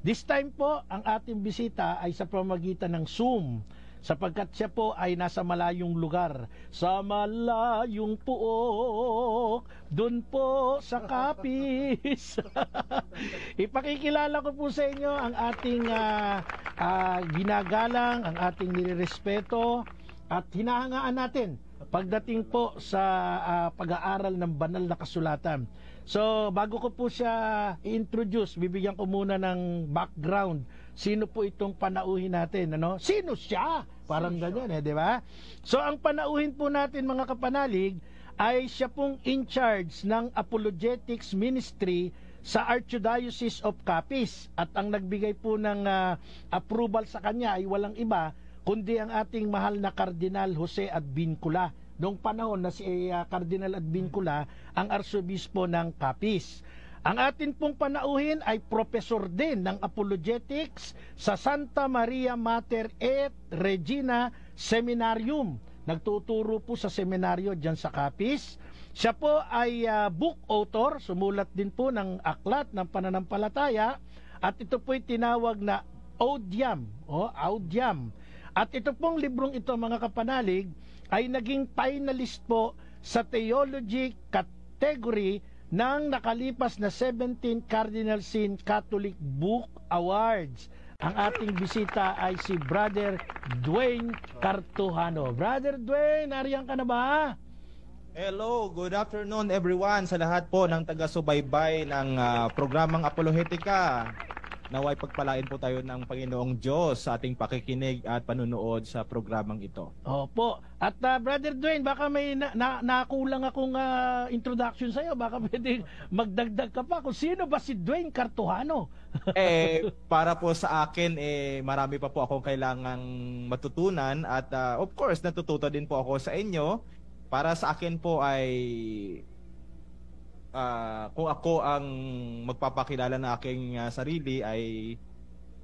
This time po, ang ating bisita ay sa pamamagitan ng Zoom, sapagkat siya po ay nasa malayong lugar. Sa malayong puok, dun po sa Capiz. Ipakikilala ko po sa inyo ang ating ginagalang, ang ating nirerespeto at hinahangaan natin pagdating po sa pag-aaral ng banal na kasulatan. So, bago ko po siya i-introduce, bibigyan ko muna ng background. Sino po itong panauhin natin, ano? Sino siya? Parang ganyan, di ba? So, ang panauhin po natin, mga kapanalig, ay siya pong in charge ng Apologetics Ministry sa Archdiocese of Capiz. At ang nagbigay po ng approval sa kanya ay walang iba, kundi ang ating mahal na Cardinal Jose Advincula. Noong panahon na si Cardinal Advincula ang Arsobispo ng Capiz. Ang atin pong panauhin ay professor din ng Apologetics sa Santa Maria Mater et Regina Seminarium. Nagtuturo po sa seminaryo dyan sa Capiz. Siya po ay book author, sumulat din po ng aklat ng pananampalataya, at ito po'y tinawag na Audiam. Audiam. At ito pong librong ito, mga kapanalig, ay naging finalist po sa theology category ng nakalipas na 17 Cardinal Sin Catholic Book Awards. Ang ating bisita ay si Brother Dwayne Cartujano. Brother Dwayne, nariyan ka na ba? Hello, good afternoon everyone sa lahat po ng taga-subaybay ng programang Apolohetica. Naway pagpalain po tayo ng Panginoong Diyos sa ating pakikinig at panunood sa programang ito. Opo. At Brother Dwayne, baka may nakulang akong introduction sa iyo. Baka pwede magdagdag ka pa kung sino ba si Dwayne Cartujano? Para po sa akin, marami pa po akong kailangang matutunan at of course, natututo din po ako sa inyo. Para sa akin po ay kung ako ang magpapakilala ng aking sarili ay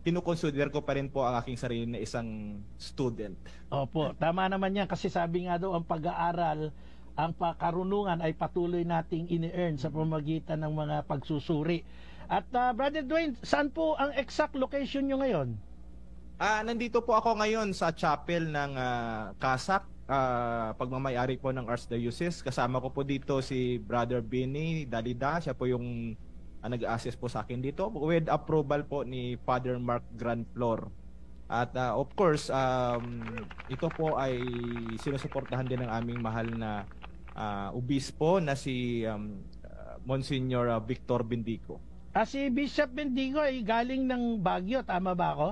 kinukonsider ko pa rin po ang aking sarili na isang student. Opo, tama naman yan kasi sabi nga daw ang pag-aaral, ang karunungan ay patuloy nating ini-earn sa pamamagitan ng mga pagsusuri. At Brother Dwayne, saan po ang exact location nyo ngayon? Nandito po ako ngayon sa chapel ng Kasak, pagmamayari po ng Archdiocese. Kasama ko po dito si Brother Benny Dalida, siya po yung nag-assist po sa akin dito with approval po ni Father Mark Grandflor. At of course, ito po ay sinusuportahan din ng aming mahal na obispo na si Monsignor Victor Bendico. Si Bishop Bendico ay galing ng Baguio, tama ba ako?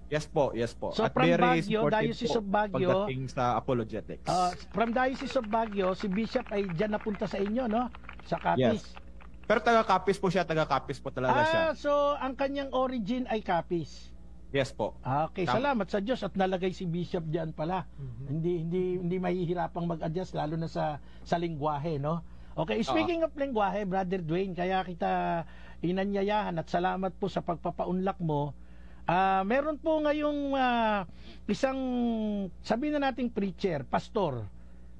Yes po, yes po. So at from very Baguio, Diocese of Baguio, pagdating sa apologetics. From Diocese of Baguio, si Bishop ay dyan napunta sa inyo, no? Sa Capiz. Yes. Pero taga-Capiz po siya, taga-Capiz po talaga siya. So ang kanyang origin ay Capiz. Yes po. Okay, salamat sa Diyos at nalagay si Bishop diyan pala. Hindi mahihirapang mag-adjust lalo na sa lengguwahe, no? Okay, speaking of lengguwahe, Brother Dwayne, kaya kita inanyayahan at salamat po sa pagpapaunlak mo. Meron po ngayong isang, sabihin na nating preacher, pastor.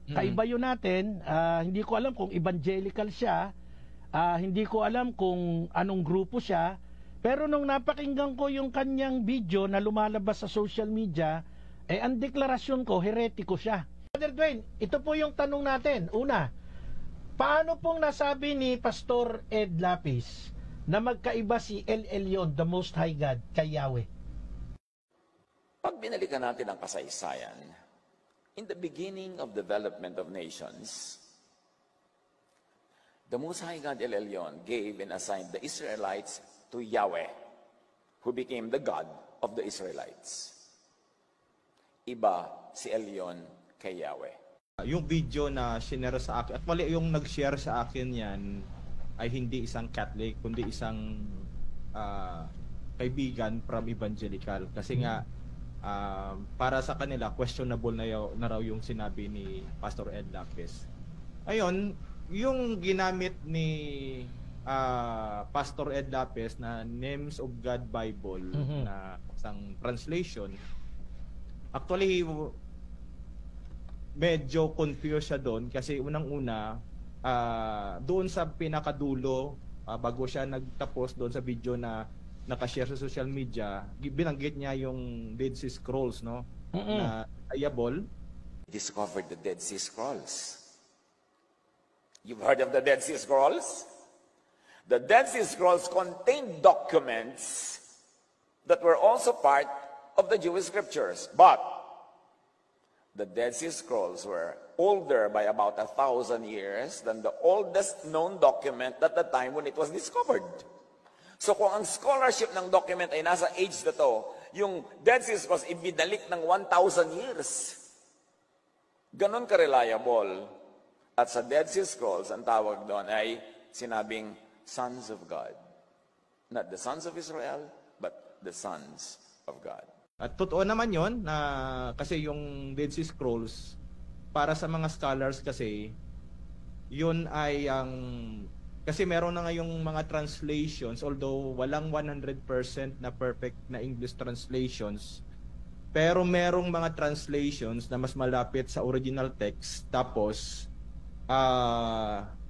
Kaibayo natin, hindi ko alam kung evangelical siya, hindi ko alam kung anong grupo siya, pero nung napakinggan ko yung kanyang video na lumalabas sa social media, ang deklarasyon ko, heretiko siya. Brother Dwayne, ito po yung tanong natin. Una, paano pong nasabi ni Pastor Ed Lapis na magkaiba si El Elyon, the Most High God, kay Yahweh? Pag binalikan natin ang kasaysayan, in the beginning of development of nations, the Most High God El Elyon gave and assigned the Israelites to Yahweh, who became the God of the Israelites. Iba si Elyon kay Yahweh. Yung video na shinare sa akin, at wala yung nag-share sa akin yan, ay hindi isang Catholic, kundi isang kaibigan from evangelical. Kasi nga, para sa kanila, questionable na raw yung sinabi ni Pastor Ed Lapis. Ayun, yung ginamit ni Pastor Ed Lapis na Names of God Bible na isang translation, actually, medyo confused siya doon kasi unang-una, doon sa pinakadulo, bago siya nagtapos doon sa video na nakashare sa social media, binanggit niya yung Dead Sea Scrolls, no? Mm-mm. Na reliable. Discovered the Dead Sea Scrolls. You've heard of the Dead Sea Scrolls? The Dead Sea Scrolls contained documents that were also part of the Jewish scriptures. But the Dead Sea Scrolls were older by about 1,000 years than the oldest known document at the time when it was discovered. So kung ang scholarship ng document ay nasa age na to, yung Dead Sea Scrolls ibinalik ng 1,000 years. Ganon ka-reliable. At sa Dead Sea Scrolls, ang tawag doon ay sinabing sons of God. Not the sons of Israel, but the sons of God. At totoo naman yon na kasi yung Dead Sea Scrolls, para sa mga scholars kasi, yun ay ang... Kasi meron na ngayong mga translations, although walang 100% na perfect na English translations, pero merong mga translations na mas malapit sa original text, tapos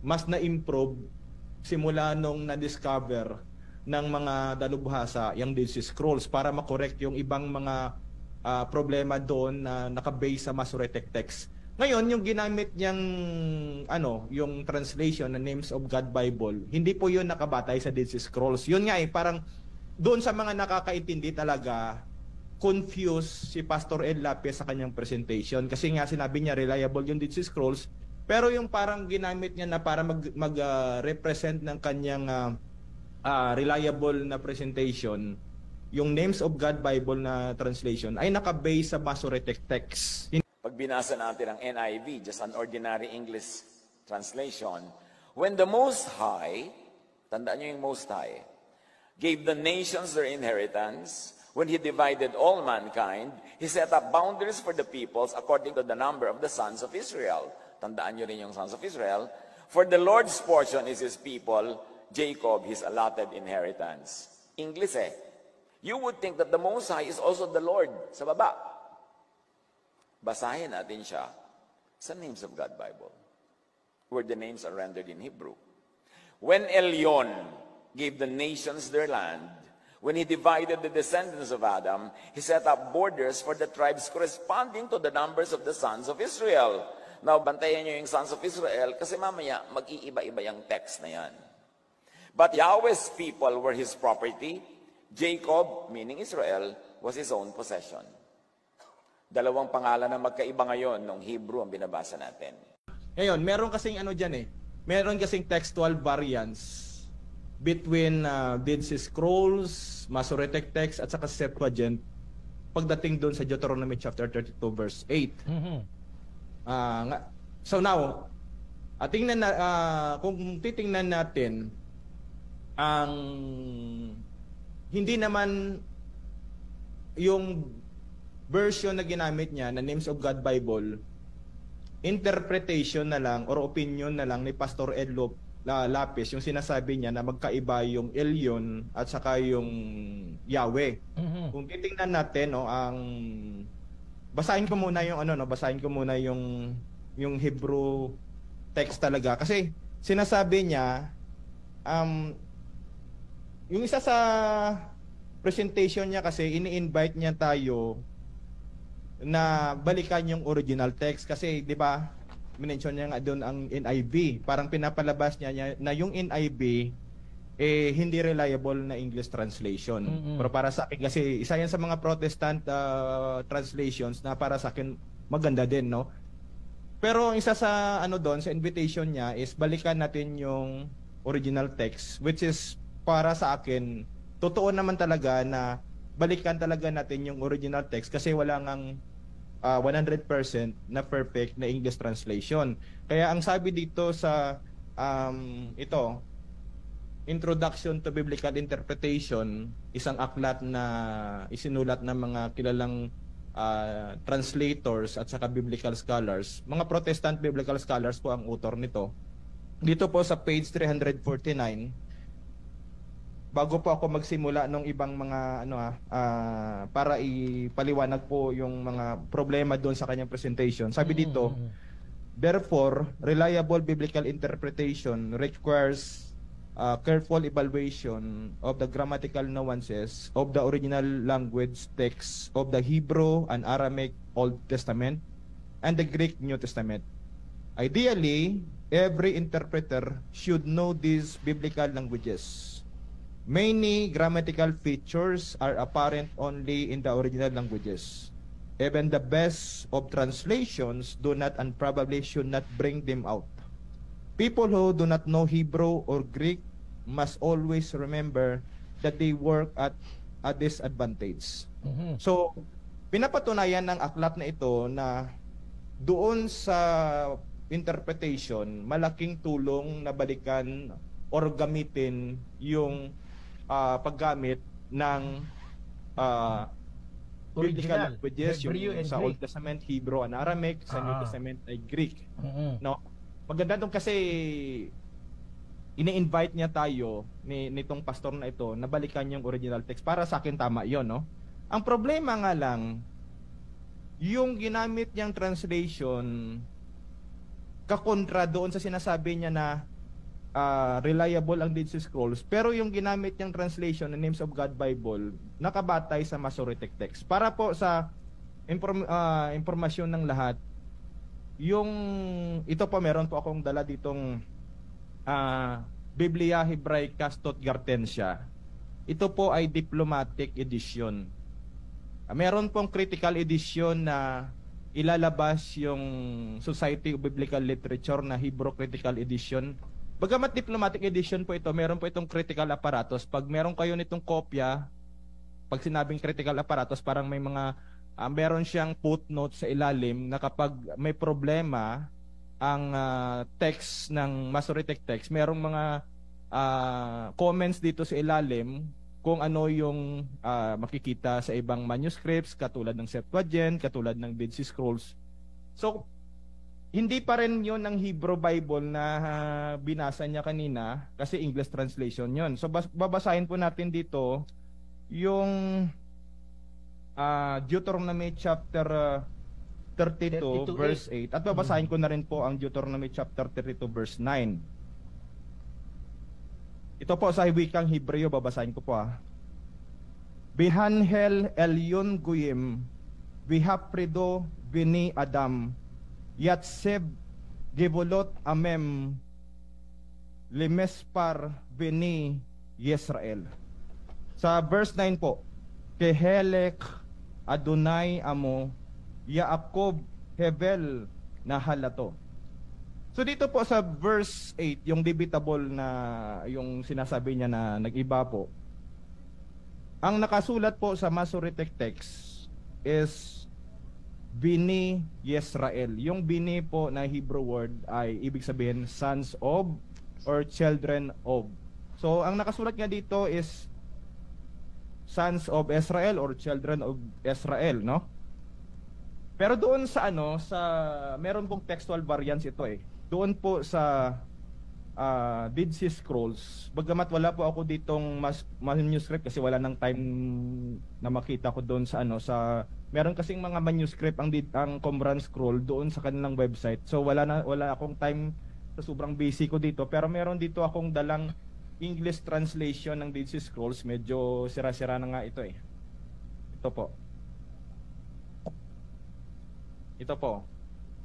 mas na-improve simula nung na-discover ng mga dalubhasa yung Dead Sea Scrolls para makorek yung ibang mga problema doon na nakabase sa Masoretic text. Ngayon, yung ginamit niyang yung translation na Names of God Bible, hindi po yun nakabatay sa Dead Sea Scrolls. Yun nga parang doon sa mga nakakaintindi talaga, confused si Pastor Ed Lapez sa kanyang presentation kasi nga sinabi niya reliable yung Dead Sea Scrolls, pero yung parang ginamit niya na para mag-represent ng kanyang reliable na presentation, yung Names of God Bible na translation ay nakabase sa Masoretic text. Pag binasa natin ang NIV, just an ordinary English translation, when the Most High, tandaan nyo yung Most High, gave the nations their inheritance, when He divided all mankind, He set up boundaries for the peoples according to the number of the sons of Israel. Tandaan nyo rin yung sons of Israel. For the Lord's portion is His people, Jacob His allotted inheritance. English You would think that the Most High is also the Lord sa baba. Basahin natin siya sa Names of God Bible, where the names are rendered in Hebrew. When Elyon gave the nations their land, when He divided the descendants of Adam, He set up borders for the tribes corresponding to the numbers of the sons of Israel. Now, bantayan nyo yung sons of Israel kasi mamaya mag-iiba-iba yung text na yan. But Yahweh's people were His property. Jacob, meaning Israel, was His own possession. Dalawang pangalan na magkaiba ngayon nung Hebrew ang binabasa natin. Ngayon, meron kasing dyan meron kasing textual variance between Dead Sea Scrolls, Masoretic text, at saka Septuagint pagdating doon sa Deuteronomy chapter 32 verse 8. Mhm. So now, kung titingnan natin ang hindi naman yung version na ginamit niya na Names of God Bible, interpretation na lang or opinion na lang ni Pastor Ed Lapez yung sinasabi niya na magkaiba yung Elyon at saka yung Yahweh. Mhm. Kung titingnan natin basahin ko muna yung Hebrew text talaga kasi sinasabi niya yung isa sa presentation niya kasi ini-invite niya tayo na balikan yung original text kasi 'di ba minention niya nga doon ang NIV, parang pinapalabas niya na yung NIV hindi reliable na English translation. Mm-hmm. Pero para sa akin kasi isa yan sa mga Protestant translations na para sa akin maganda din, no? Pero ang isa sa doon sa invitation niya is balikan natin yung original text, which is para sa akin totoo naman talaga na balikan talaga natin yung original text kasi wala ngang 100% na perfect na English translation. Kaya ang sabi dito sa Introduction to Biblical Interpretation, isang aklat na isinulat ng mga kilalang translators at saka biblical scholars. Mga Protestant biblical scholars po ang author nito. Dito po sa page 349, bago po ako magsimula ng ibang mga para ipaliwanag po yung mga problema doon sa kanyang presentation. Sabi dito, therefore, reliable biblical interpretation requires careful evaluation of the grammatical nuances of the original language texts of the Hebrew and Aramaic Old Testament and the Greek New Testament. Ideally, every interpreter should know these biblical languages. Many grammatical features are apparent only in the original languages. Even the best of translations do not and probably should not bring them out. People who do not know Hebrew or Greek must always remember that they work at a disadvantage. So, pinapatunayan ng aklat na ito na doon sa interpretation, malaking tulong na balikan or gamitin yung paggamit ng biblical Original, languages, Hebrew yung and sa Greek. Old Testament, Hebrew and Aramaic, sa New Testament ay Greek. No? Maganda doon kasi ini-invite niya tayo nitong pastor na ito na balikan yung original text. Para sa akin tama 'yon, no? Ang problema nga lang yung ginamit niyang translation kakontra doon sa sinasabi niya na reliable ang Dead Sea Scrolls, pero yung ginamit niyang translation ng Names of God Bible nakabatay sa Masoretic text. Para po sa impormasyon ng lahat, yung ito po meron po akong dala ditong Biblia Hebraica Stuttgartensia. Ito po ay diplomatic edition. Meron pong critical edition na ilalabas yung Society of Biblical Literature na Hebrew Critical Edition. Bagamat diplomatic edition po ito, meron po itong critical apparatus. Pag meron kayo nitong kopya, pag sinabing critical apparatus, parang may mga meron siyang footnote sa ilalim na kapag may problema ang text ng Masoretic text, merong mga comments dito sa ilalim kung ano yung makikita sa ibang manuscripts katulad ng Septuagint, katulad ng Dead Sea Scrolls. So, hindi pa rin yun ang Hebrew Bible na binasa niya kanina kasi English translation yun. So, babasahin po natin dito yung Deuteronomy chapter 32 verse 8 at babasahin ko na rin po ang Deuteronomy chapter 32 verse 9. Ito po sa wikang Hebreo, babasahin ko po Bihanhel elyon guyim vihaprido vini adam yatseb gibulot amem limespar vini Yisrael. Sa verse 9 po, Kehelek Adonai amo Yaakov Hevel na halato. So dito po sa verse 8, yung debatable na yung sinasabi niya na nag-iba po. Ang nakasulat po sa Masoretic text is Bini Yisrael. Yung Bini po na Hebrew word ay ibig sabihin sons of or children of. So ang nakasulat nga dito is sons of Israel or children of Israel, no? Pero doon sa meron pong textual variants ito Doon po sa Dead Sea Scrolls, bagamat wala po ako ditong manuscript kasi wala nang time na makita ko doon sa meron kasing mga manuscript ang Qumran scroll doon sa kanilang website. So wala akong time sa sobrang busy ko dito, pero meron dito akong dalang English translation ng Dead Sea Scrolls. Medyo sira-sira na nga ito Ito po.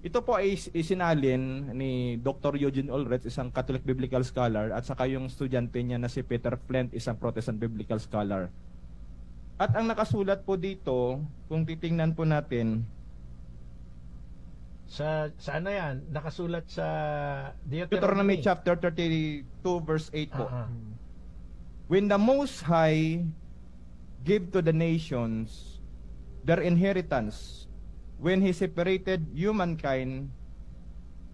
Ito po ay isinalin ni Dr. Eugene Ulrich, isang Catholic Biblical Scholar, at saka yung estudyante niya na si Peter Flint, isang Protestant Biblical Scholar. At ang nakasulat po dito, kung titingnan po natin, sa ano yan? Nakasulat sa Deuteronomy chapter 32 verse 8 po. When the Most High give to the nations their inheritance, when He separated humankind,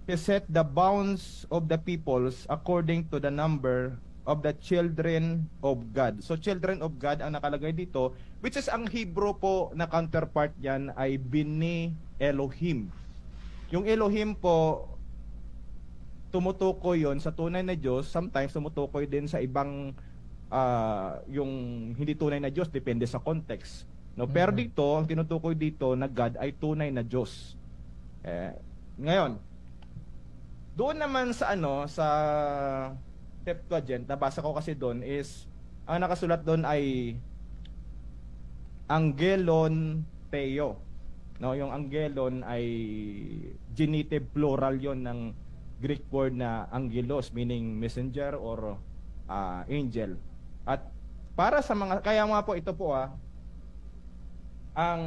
He set the bounds of the peoples according to the number of the children of God. So children of God ang nakalagay dito, which is ang Hebrew po na counterpart yan ay Bini Elohim. Yung Elohim po, tumutukoy yon sa tunay na Diyos. Sometimes tumutukoy din sa ibang yung hindi tunay na Diyos, depende sa context. No, pero dito, ang tinutukoy dito na God ay tunay na Diyos. Ngayon, doon naman sa sa Septuagint, nabasa ko kasi doon is, ang nakasulat doon ay Angelon Theo. No, yung Angelon ay genitive plural yon ng Greek word na angelos, meaning messenger or angel. At para sa mga, kaya nga po ito po ang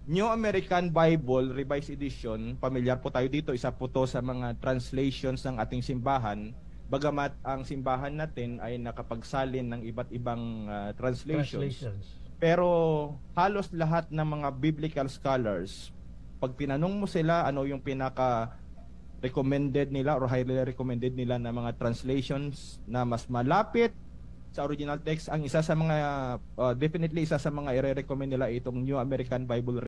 New American Bible Revised Edition, pamilyar po tayo dito, isa po to sa mga translations ng ating simbahan, bagamat ang simbahan natin ay nakapagsalin ng iba't ibang translations. Pero halos lahat ng mga biblical scholars, pag tinanong mo sila ano yung pinaka recommended nila or highly recommended nila na mga translations na mas malapit sa original text, ang isa sa mga definitely isa sa mga i-recommend nila itong New American Bible